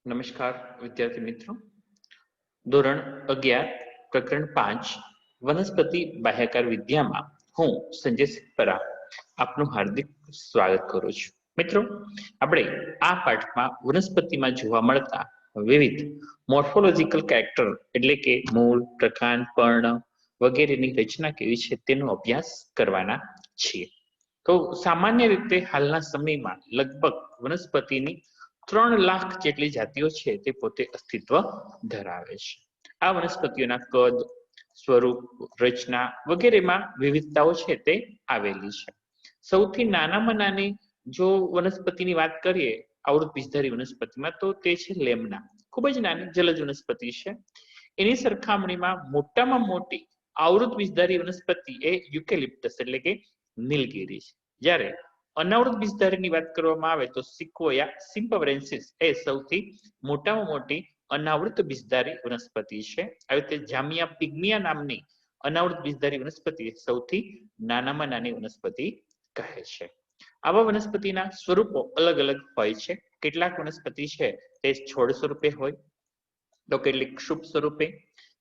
નમસ્કાર વિદ્યાર્થી મિત્રો. ધોરણ 11 પ્રકરણ 5 વનસ્પતિ બાહ્યકાર વિદ્યામાં હું સંજય સિપરા આપનું હાર્દિક સ્વાગત કરું છું. મિત્રો, આપણે આ પાઠમાં વનસ્પતિમાં જોવા મળતા વિવિધ મોર્ફોલોજીકલ કેરેક્ટર એટલે કે મૂળ, પ્રકાંડ, પર્ણ વગેરેની રચના કેવી છે તેનો અભ્યાસ કરવાના છીએ. તો સામાન્ય રીતે હાલના સમયમાં લગભગ વનસ્પતિની 3 લાખ જેટલી જાતિઓ છે તે પોતે અસ્તિત્વ ધરાવે છે. આ વનસ્પતિઓના કદ, સ્વરૂપ, રચના વગેરેમાં વિવિધતાઓ છે તે આવેલી છે. સૌથી નાનામાં નાની જો વનસ્પતિની વાત કરીએ આવૃત બીજધારી વનસ્પતિમાં, તો તે છે લેમના. ખૂબ જ નાની જલજ વનસ્પતિ છે. એની સરખામણીમાં મોટામાં મોટી આવૃત બીજધારી વનસ્પતિ એ યુકેલિપ્ટસ એટલે કે નીલગિરી છે. જ્યારે અનાવૃત બીજધારીની વાત કરવામાં આવે તો સિક્વોયા સિમ્પવરેન્સિસ એ સૌથી મોટામાં મોટી અનાવૃત બીજધારી વનસ્પતિ છે. આવી રીતે જામિયા પિગ્મિયા નામની અનાવૃત બીજધારી વનસ્પતિ સૌથી નાનામાં નાની વનસ્પતિ કહે છે. આવા વનસ્પતિના સ્વરૂપો અલગ અલગ હોય છે. કેટલાક વનસ્પતિ છે તે છોડ સ્વરૂપે હોય, તો કેટલીક ક્ષુપ સ્વરૂપે,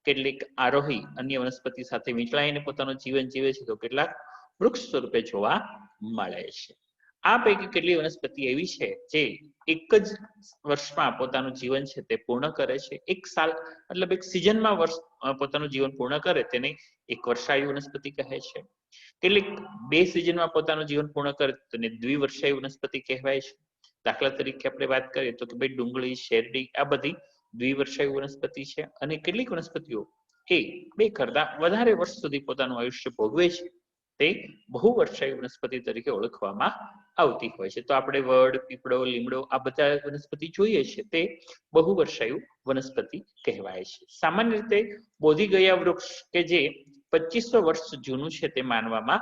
કેટલીક આરોહી અન્ય વનસ્પતિ સાથે વીંટળાઈને પોતાનું જીવન જીવે છે, તો કેટલાક વૃક્ષ સ્વરૂપે જોવા મળે છે. આ પૈકી કેટલી વનસ્પતિ એવી છે જે એક જ વર્ષમાં પોતાનું જીવન છે તે પૂર્ણ કરે છે. એક સાલ મતલબ એક સિઝનમાં પોતાનું જીવન પૂર્ણ કરે તેને એક વર્ષાયુ વનસ્પતિ કહે છે. કેટલીક 2 સિઝનમાં પોતાનું જીવન પૂર્ણ કરે તેને દ્વિવર્ષાયુ વનસ્પતિ કહેવાય છે. દાખલા તરીકે આપણે વાત કરીએ તો કે ભાઈ ડુંગળી, શેરડી આ બધી દ્વિવર્ષાયુ વનસ્પતિ છે. અને કેટલીક વનસ્પતિઓ એ 2 કરતા વધારે વર્ષ સુધી પોતાનું આયુષ્ય ભોગવે છે તે બહુવર્ષાયુ વનસ્પતિ તરીકે ઓળખવામાં આવતી હોય છે. તો આપણે વડ, પીપળો, લીમડો આ બધા વનસ્પતિ જોઈએ છે તે બહુવર્ષાયુ વનસ્પતિ કહેવાય છે. સામાન્ય રીતે બોધી ગયા વૃક્ષ કે જે 2500 વર્ષ જૂનું છે તે માનવામાં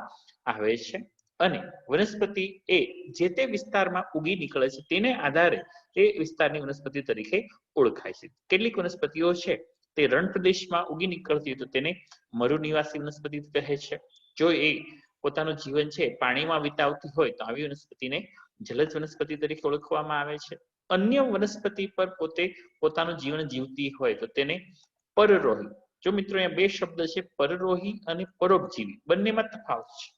આવે છે. અને વનસ્પતિ એ જે તે વિસ્તારમાં ઉગી નીકળે છે તેને આધારે તે વિસ્તારની વનસ્પતિ તરીકે ઓળખાય છે. કેટલીક વનસ્પતિઓ છે તે રણ પ્રદેશમાં ઉગી નીકળતી હોય તો તેને મરુનિવાસી વનસ્પતિ કહે છે. જો એ પોતાનું જીવન છે પાણીમાં વિતાવતી હોય તો આવી વનસ્પતિને જલજ વનસ્પતિ તરીકે ઓળખવામાં આવે છે. અન્ય વનસ્પતિ પર પોતાનું જીવન જીવતી હોય તો તેને પરરોહી. જો મિત્રો અહીંયા 2 શબ્દ છે, પરરોહી અને પરોપજીવી, બંનેમાં તફાવત છે.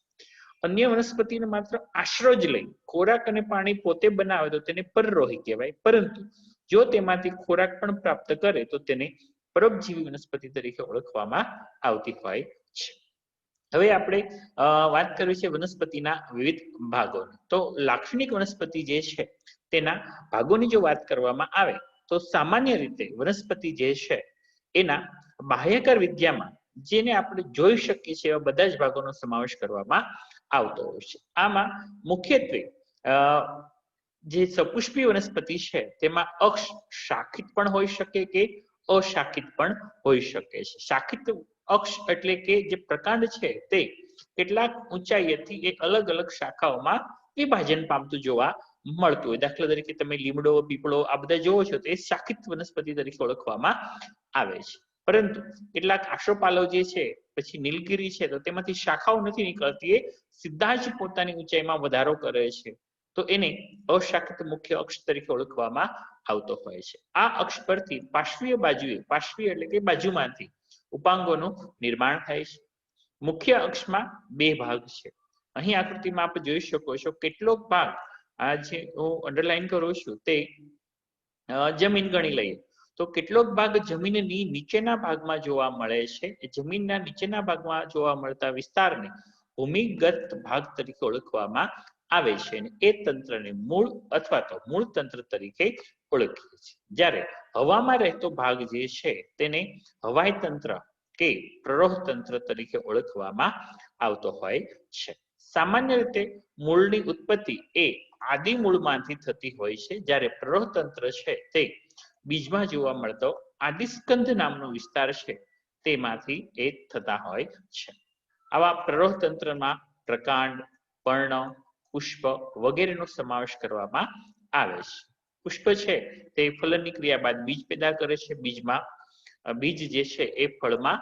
અન્ય વનસ્પતિને માત્ર આશ્રય જ લઈ ખોરાક અને પાણી પોતે બનાવે તો તેને પરરોહી કહેવાય, પરંતુ જો તેમાંથી ખોરાક પણ પ્રાપ્ત કરે તો તેને પરોપજીવી વનસ્પતિ તરીકે ઓળખવામાં આવતી હોય છે. હવે આપણે વાત કરવી છે વનસ્પતિના વિવિધ ભાગોની. તો લાક્ષણિક વનસ્પતિ જે છે તેના ભાગોની જો વાત કરવામાં આવે તો સામાન્ય રીતે વનસ્પતિ જે છે એના બાહ્યકાર વિદ્યામાં જેને આપણે જોઈ શકીએ છીએ એવા બધા જ ભાગોનો સમાવેશ કરવામાં આવતો હોય છે. આમાં મુખ્યત્વે જે સપુષ્પી વનસ્પતિ છે તેમાં અક્ષ શાખિત પણ હોઈ શકે કે અશાખિત પણ હોઈ શકે છે. શાખિત અક્ષ એટલે કે જે પ્રકાંડ છે તે કેટલાક ઊંચાઈએથી એ અલગ અલગ શાખાઓમાં વિભાજન પામતું જોવા મળતું હોય. દાખલા તરીકે તમે લીમડો, પીપળો આ બધા જોવો છો તો એ શાખિત વનસ્પતિ તરીકે ઓળખવામાં આવે છે. પરંતુ કેટલાક આશોપાલવ જે છે, પછી નીલગિરી છે, તો તેમાંથી શાખાઓ નથી નીકળતી, એ સીધા જ પોતાની ઊંચાઈમાં વધારો કરે છે, તો એને અશાખિત મુખ્ય અક્ષ તરીકે ઓળખવામાં આવતો હોય છે. આ અક્ષ પરથી પાર્શ્વીય બાજુએ, પાર્શ્વીય એટલે કે બાજુમાંથી ઉપાંગોનું નિર્માણ થાય છે. મુખ્ય અક્ષમાં 2 ભાગ છે. અહીં આકૃતિમાં આપ જોઈ શકો છો કેટલોક ભાગ આ જે હું અંડરલાઈન કરું છું તે જમીન ગણી લઈએ તો કેટલોક ભાગ જમીનની નીચેના ભાગમાં જોવા મળે છે. જમીનના નીચેના ભાગમાં જોવા મળતા વિસ્તારને ભૂમિગત ભાગ તરીકે ઓળખવામાં આવે છે અને એ તંત્રને મૂળ અથવા તો મૂળ તંત્ર તરીકે ઓળખીએ છીએ. જ્યારે હવામાં રહેતો ભાગ જે છે તેને હવાઈ તંત્ર કે પ્રરોહ તંત્ર તરીકે ઓળખવામાં આવતો હોય છે. સામાન્ય રીતે મૂળની ઉત્પત્તિ એ આદિ મૂળમાંથી થતી હોય છે, જ્યારે પ્રરોહ તંત્ર છે તે બીજમાં જોવા મળતો આદિસ્કંદ નામનો વિસ્તાર છે તેમાંથી એ થતા હોય છે. આવા પ્રરોહ તંત્રમાં પ્રકાંડ, પર્ણ, પુષ્પ વગેરેનો સમાવેશ કરવામાં આવે છે. પુષ્પ છે તે ફલનની ક્રિયા બાદ બીજ પેદા કરે છે. બીજ જે છે એ ફળમાં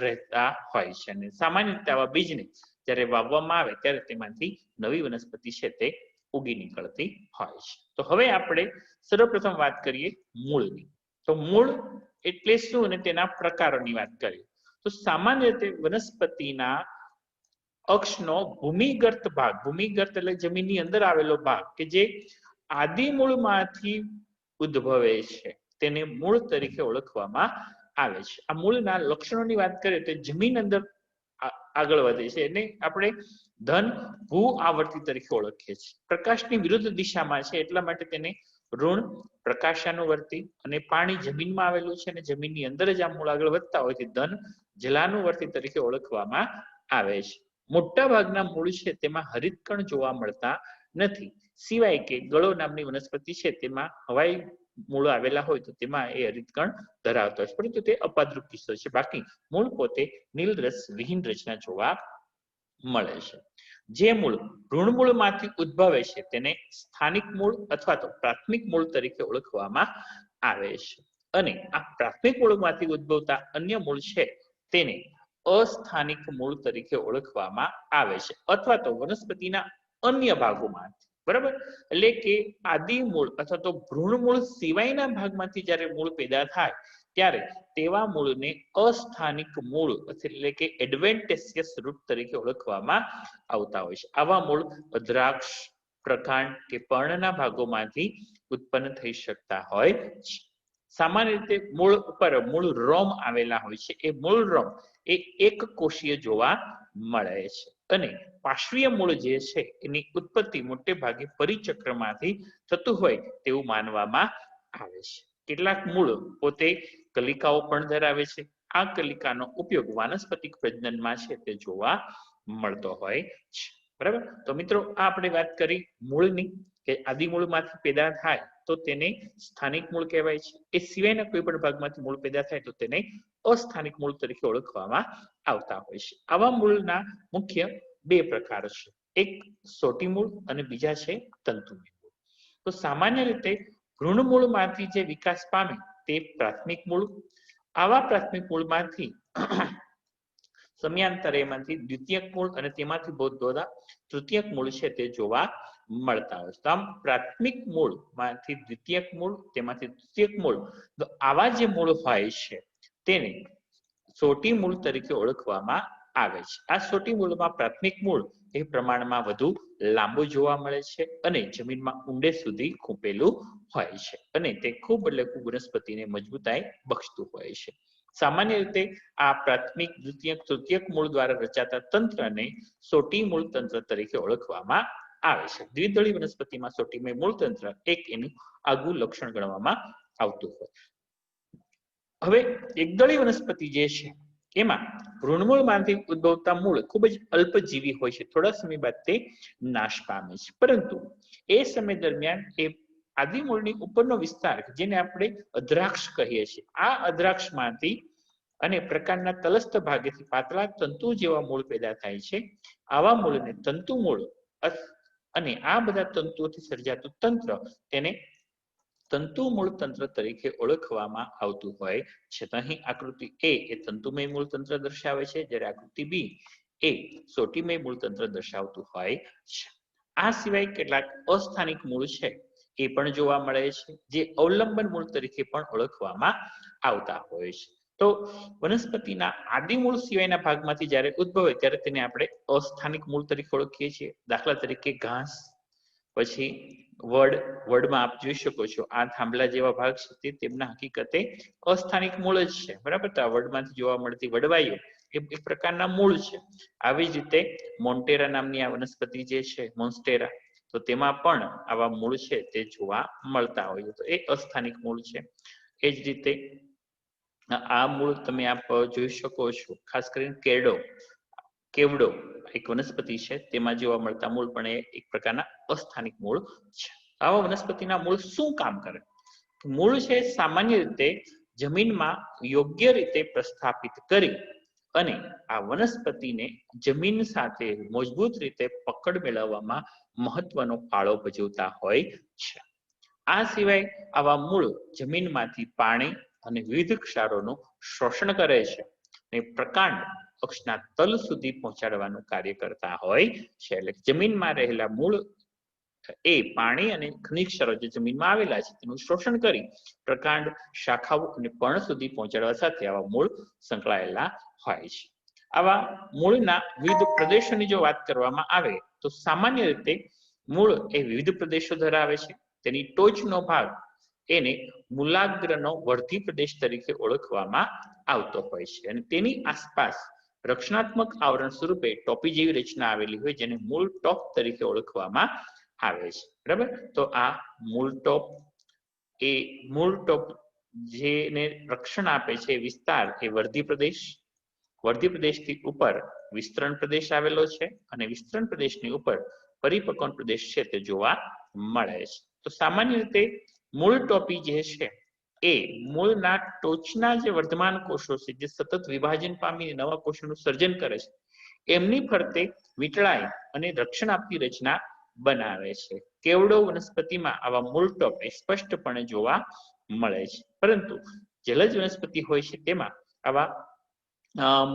રહેતા હોય છે અને સામાન્ય રીતે આવા બીજને જ્યારે વાવવામાં આવે ત્યારે તેમાંથી નવી વનસ્પતિ છે તે ઉગી નીકળતી હોય છે. તો હવે આપણે સર્વપ્રથમ વાત કરીએ મૂળની. તો મૂળ એટલે શું અને તેના પ્રકારોની વાત કરીએ તો સામાન્ય રીતે વનસ્પતિના અક્ષનો ભૂમિગત ભાગ, ભૂમિગત એટલે જમીનની અંદર આવેલો ભાગ કે જે આદિ મૂળમાંથી ઉદ્ભવે છે તેને મૂળ તરીકે ઓળખવામાં આવે છે. આ મૂળના લક્ષણોની વાત કરીએ તો જમીન અંદર આગળ વધે છે એને આપણે ધન ભૂ આવર્તી તરીકે ઓળખીએ છીએ. પ્રકાશની વિરુદ્ધ દિશામાં છે એટલા માટે તેને ઋણ પ્રકાશાનુવર્તી અને પાણી જમીનમાં આવેલું છે અને જમીનની અંદર જ આ મૂળ આગળ વધતા હોય છે ધન જલાનુવર્તી તરીકે ઓળખવામાં આવે છે. મોટા ભાગના મૂળ છે તેમાં હરિતકણ જોવા મળતા નથી, સિવાય કે ગળો નામની વનસ્પતિ છે તેમાં હવાઈ મૂળ આવેલા હોય તો તેમાં એ હરિતકણ ધરાવતો હોય છે, પરંતુ તે અપાદ્રુપ કિસ્સો છે. બાકી મૂળ પોતે નીલરસ વિહીન રચના જોવા મળે છે. જે મૂળ ભ્રૂણમૂળમાંથી ઉદ્ભવે છે તેને સ્થાનિક મૂળ અથવા તો પ્રાથમિક મૂળ તરીકે ઓળખવામાં આવે છે અને આ પ્રાથમિક મૂળમાંથી ઉદ્ભવતા અન્ય મૂળ છે તેને અસ્થાનિક મૂળ તરીકે ઓળખવામાં આવે છે અથવા તો વનસ્પતિના અન્ય ભાગોમાંથી, બરાબર, એટલે કે આદિ મૂળ અથવા તો ભ્રૂણમૂળ સિવાયના ભાગમાંથી જ્યારે મૂળ પેદા થાય ત્યારે તેવા મૂળને અસ્થાનિક મૂળ એટલે કે એડવેન્ટેશિયસ રૂટ તરીકે ઓળખવામાં આવતા હોય છે. આવા મૂળ દ્રાક્ષ, પ્રકાંડ કે પર્ણના ભાગોમાંથી ઉત્પન્ન થઈ શકતા હોય છે. સામાન્ય રીતે મૂળ ઉપર મૂળ રોમ આવેલા હોય છે. એ મૂળ રોમ એ એક કોષીય જોવા મળે છે અને પાર્શ્વીય મૂળ જે છે એની ઉત્પત્તિ મોટે ભાગે પરિચક્રમાંથી થતું હોય તેવું માનવામાં આવે છે. કેટલાક મૂળ પોતે કલિકાઓ પણ ધરાવે છે. આ કલિકાનો ઉપયોગ વાનસ્પતિક પ્રજનનમાં છે તે જોવા મળતો હોય છે, બરાબર. તો મિત્રો આ આપણે વાત કરી મૂળની કે આદિ મૂળમાંથી પેદા થાય તો તેને સ્થાનિક મૂળ કહેવાય છે. એ સિવાયના કોઈ પણ ભાગમાંથી મૂળ પેદા થાય તો તેને અસ્થાનિક મૂળ તરીકે ઓળખવામાં આવતા હોય છે. આવા મૂળના મુખ્ય બે પ્રકાર છે, એક સોટી મૂળ અને બીજા છે તંતુમય મૂળ. તો સામાન્ય રીતે ભ્રૂણમૂળમાંથી જે વિકાસ પામે તે પ્રાથમિક મૂળ. આવા પ્રાથમિક મૂળમાંથી સમયાંતરેમાંથી દ્વિતીયક મૂળ અને તેમાંથી બહુ બધા તૃતીયક મૂળ છે તે જોવા મળતા હોય છે. તો આમ પ્રાથમિક મૂળમાંથી દ્વિતીયક મૂળ, તેમાંથી તૃતીયક મૂળ, તો આવા જે મૂળ હોય છે તેને સોટી મૂળ તરીકે ઓળખવામાં આવે છે. આ સોટી મૂળમાં પ્રાથમિક મૂળ એ પ્રમાણમાં વધુ લાંબુ જોવા મળે છે અને જમીનમાં ઊંડે સુધી ખૂંપેલું હોય છે અને તે ખૂબ એટલે ખૂબ વનસ્પતિને મજબૂતાઈ બક્ષતું હોય છે. સામાન્ય રીતે આ પ્રાથમિક, દ્વિતીયક, તૃતીયક મૂળ દ્વારા રચાતા તંત્રને સોટી મૂળ તંત્ર તરીકે ઓળખવામાં આવે છે. દ્વિદળી વનસ્પતિમાં સોટીમય મૂળ તંત્ર એક એનું આગવું લક્ષણ ગણવામાં આવતું હોય. હવે એકદળી વનસ્પતિ જે છે એમાં ભ્રૂણમૂળમાંથી ઉદ્ભવતા મૂળ ખૂબ જ અલ્પજીવી હોય છે. થોડા સમય બાદ તે નાશ પામે છે, પરંતુ એ સમય દરમિયાન એ આદિ મૂળની ઉપરનો વિસ્તાર જેને આપણે અદ્રાક્ષ કહીએ છીએ, આ અદ્રાક્ષમાંથી અને પ્રકારના તલસ્થ ભાગેથી પાતળા તંતુ જેવા મૂળ પેદા થાય છે. આવા મૂળને તંતુ મૂળ અને આ બધા તંતુઓથી સર્જાતું તંત્ર તેને તંતુ મૂળ તંત્ર તરીકે ઓળખવામાં આવતું હોય છે. તો અહીં આકૃતિ એ એ તંતુમય મૂળ તંત્ર દર્શાવે છે, જ્યારે આકૃતિ બી એ સોટીમય મૂળ તંત્ર દર્શાવતું હોય છે. આ સિવાય કેટલાક અસ્થાનિક મૂળ છે એ પણ જોવા મળે છે, જે અવલંબન મૂળ તરીકે પણ ઓળખવામાં આવતા હોય છે. તો વનસ્પતિના આદિ મૂળ સિવાયના ભાગમાંથી જ્યારે ઉદ્ભવે ત્યારે તેને આપણે અસ્થાનિક મૂળ તરીકે ઓળખીએ છીએ. દાખલા તરીકે ઘાસ, પછી વડમાં આપ જોઈ શકો છો આ થાંભલા જેવા ભાગ છે તે તેમના હકીકતે અસ્થાનિક મૂળ જ છે, બરાબર. તો આ વડમાંથી જોવા મળતી વડવાઈઓ એ એક પ્રકારના મૂળ છે. આવી જ રીતે મોન્ટેરા નામની આ વનસ્પતિ જે છે, મોન્સ્ટેરા, તો તેમાં પણ આવા મૂળ છે તે જોવા મળતા હોય તો એ અસ્થાનિક મૂળ છે. એ જ રીતે આ મૂળ તમે આપ જોઈ શકો છો, ખાસ કરીને કેવડો એક વનસ્પતિ છે તેમાં જોવા મળતા મૂળ પણ એ એક પ્રકારના અસ્થાનિક મૂળ છે. આવા વનસ્પતિના મૂળ શું કામ કરે? મૂળ છે સામાન્ય રીતે જમીનમાં યોગ્ય રીતે પ્રસ્થાપિત કરી અને આ વનસ્પતિને જમીન સાથે મજબૂત રીતે પકડ મેળવવામાં મહત્વનો ફાળો ભજવતા હોય છે. આ સિવાય આવા મૂળ જમીનમાંથી પાણી અને વિવિધ ક્ષારોનું શોષણ કરે છે અને પ્રકાંડ અક્ષના તલ સુધી પહોંચાડવાનું કાર્ય કરતા હોય છે. એટલે જમીનમાં રહેલા મૂળ એ પાણી અને ખનિજ ક્ષારો જે જમીનમાં આવેલા છે તેનું શોષણ કરી પ્રકાંડ, શાખાઓ અને પર્ણ સુધી પહોંચાડવા સાથે આવા મૂળ સંકળાયેલા હોય છે. આવા મૂળના વિવિધ પ્રદેશોની જો વાત કરવામાં આવે તો સામાન્ય રીતે મૂળ એ વિવિધ પ્રદેશો ધરાવે છે. તેની ટોચનો ભાગ એને મૂલાગ્રનો વર્ધી પ્રદેશ તરીકે ઓળખવામાં આવતો હોય છે અને તેની આસપાસ રક્ષણાત્મક આવરણ સ્વરૂપે ટોપી જેવી રચના આવેલી હોય જેને મૂળ ટોપ તરીકે ઓળખવામાં આવે છે. બરાબર, તો આ મૂળ ટોપ જેને રક્ષણ આપે છે વિસ્તાર એ વર્ધી પ્રદેશથી ઉપર વિસ્તરણ પ્રદેશ આવેલો છે અને વિસ્તરણ પ્રદેશની ઉપર પરિપક્વન પ્રદેશ છે તે જોવા મળે છે. તો સામાન્ય રીતે મૂળ ટોપી જે છે એ મૂળના ટોચના જે વર્ધમાન કોષો છે જે સતત વિભાજન પામીને નવા કોષોનું સર્જન કરે છે એમની ફરતે વીંટળાઈ અને રક્ષણ આપતી રચના બનાવે છે. કેવડો વનસ્પતિમાં આવા મૂળ ટોપ સ્પષ્ટપણે જોવા મળે છે, પરંતુ જલજ વનસ્પતિ હોય છે તેમાં આવા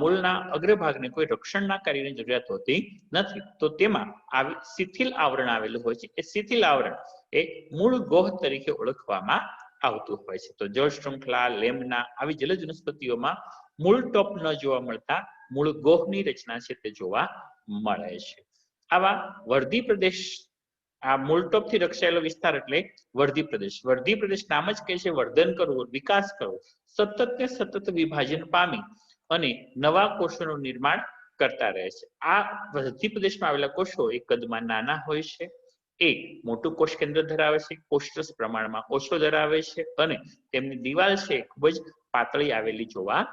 મૂળના અગ્રભાગને કોઈ રક્ષણના કાર્યની જરૂરિયાત હોતી નથી. તો તેમાં આવી શિથિલ આવરણ આવેલું હોય છે. એ શિથિલ આવરણ એ મૂળ ગોહ તરીકે ઓળખવામાં આવતું હોય છે. તો જળ શૃંખલા, લેમના આવી જલજ વનસ્પતિઓમાં મૂળ ટોપ ન જોવા મળતા મૂળ ગોહની રચના છે તે જોવા મળે છે. આવા વર્ધી પ્રદેશ, આ મૂળ ટોપથી રક્ષાયેલો વિસ્તાર એટલે વર્ધી પ્રદેશ. વર્ધી પ્રદેશ નામ જ કહે છે વર્ધન કરવું, વિકાસ કરવો, સતત ને સતત વિભાજન પામી અને નવા કોષોનું નિર્માણ કરતા રહે છે. આ વર્ધી પ્રદેશમાં આવેલા કોષો એ કદમાં નાના હોય છે, એ મોટું કોષ કેન્દ્ર ધરાવે છે, કોષરસ પ્રમાણમાં ઓછો ધરાવે છે અને તેમની દિવાલ છે ખૂબ જ પાતળી આવેલી જોવા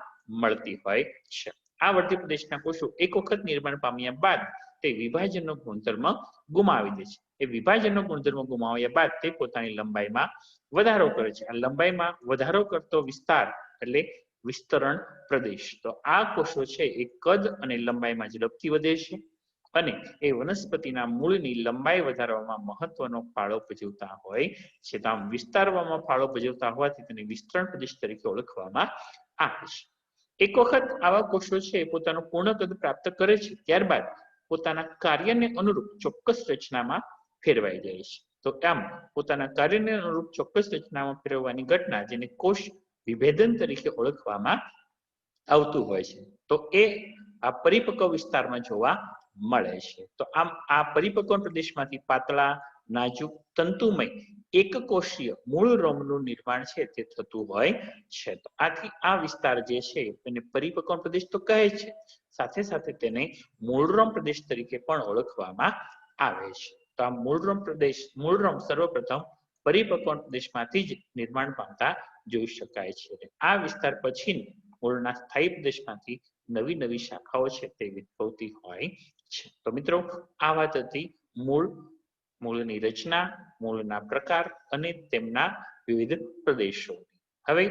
મળતી હોય છે. આ વર્ધી પ્રદેશના કોષો એક વખત નિર્માણ પામ્યા બાદ તે વિભાજનનો ગુણધર્મ ગુમાવી દે છે. એ વિભાજનનો ગુણધર્મ ગુમાવ્યા બાદ તે પોતાની લંબાઈમાં વધારો કરે છે. આ લંબાઈમાં વધારો કરતો વિસ્તાર એટલે વિસ્તરણ પ્રદેશ. તો આ કોષો છે એ કદ અને લંબાઈમાં ઝડપથી વધે છે અને એ વનસ્પતિના મૂળની લંબાઈ વધારવામાં મહત્વનો ફાળો ભજવતા હોય છે. તો આમ વિસ્તારવામાં ફાળો ભજવતા હોવાથી તેને વિસ્તરણ પ્રદેશ તરીકે ઓળખવામાં આવે છે. એક વખત આવા કોષો છે પોતાનું પૂર્ણ કદ પ્રાપ્ત કરે છે ત્યારબાદ પોતાના કાર્યને અનુરૂપ ચોક્કસ રચનામાં ફેરવાઈ જાય છે. તો આમ પોતાના કાર્યને અનુરૂપ ચોક્કસ રચનામાં ફેરવવાની ઘટના જેને કોષ વિભેદન તરીકે ઓળખવામાં આવતું હોય છે. તો એ આ પરિપક્વ વિસ્તારમાં જોવા મળે છે. તો આમ આ પરિપક્વ પ્રદેશમાંથી પાતળા, નાજુક, તંતુમય એકકોષીય મૂળ રોમનું નિર્માણ છે તે થતું હોય છે. તો આથી આ વિસ્તાર જે છે એને પરિપક્વ પ્રદેશ તો કહે છે, સાથે સાથે તેને મૂળરોમ પ્રદેશ તરીકે પણ ઓળખવામાં આવે છે. તો આ મૂળરોમ સર્વપ્રથમ પરિપક્વ પ્રદેશમાંથી જ નિર્માણ પામતા જોઈ શકાય છે. આ વિસ્તાર પછી મૂળના સ્થાયી પ્રદેશમાંથી નવી નવી શાખાઓ છે તે વિકસતી હોય છે. તો મિત્રો, આ વાત હતી મૂળની રચના, મૂળના પ્રકાર અને તેમના વિવિધ પ્રદેશો. હવે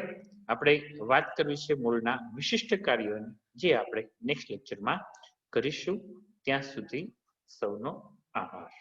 આપણે વાત કરવી છે મૂળના વિશિષ્ટ કાર્યોની, જે આપણે નેક્સ્ટ લેક્ચરમાં કરીશું. ત્યાં સુધી સૌનો આભાર.